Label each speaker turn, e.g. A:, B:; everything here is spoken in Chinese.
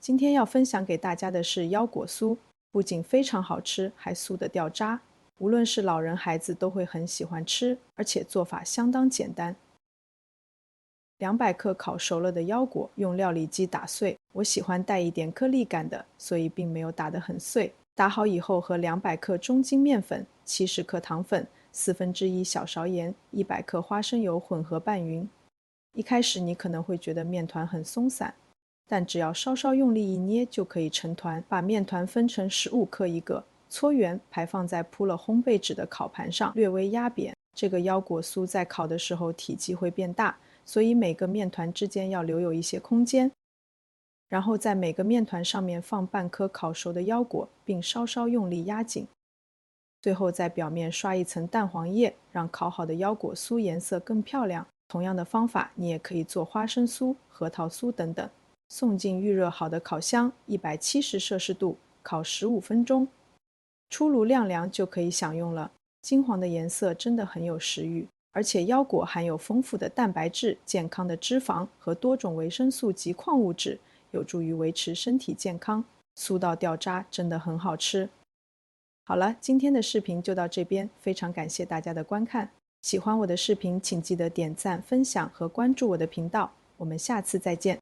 A: 今天要分享给大家的是腰果酥，不仅非常好吃，还酥得掉渣。无论是老人孩子都会很喜欢吃，而且做法相当简单。200克烤熟了的腰果用料理机打碎，我喜欢带一点颗粒感的，所以并没有打得很碎。打好以后，和200克中筋面粉、70克糖粉、1/4小勺盐、100克花生油混合拌匀。一开始你可能会觉得面团很松散，但只要稍稍用力一捏就可以成团。把面团分成15克一个，搓圆排放在铺了烘焙纸的烤盘上，略微压扁。这个腰果酥在烤的时候体积会变大，所以每个面团之间要留有一些空间。然后在每个面团上面放半颗烤熟的腰果，并稍稍用力压紧。最后在表面刷一层蛋黄液，让烤好的腰果酥颜色更漂亮。同样的方法，你也可以做花生酥、核桃酥等等。送进预热好的烤箱，170摄氏度烤15分钟，出炉晾凉就可以享用了。金黄的颜色真的很有食欲，而且腰果含有丰富的蛋白质、健康的脂肪和多种维生素及矿物质，有助于维持身体健康。酥到掉渣，真的很好吃。好了，今天的视频就到这边，非常感谢大家的观看。喜欢我的视频，请记得点赞、分享和关注我的频道。我们下次再见。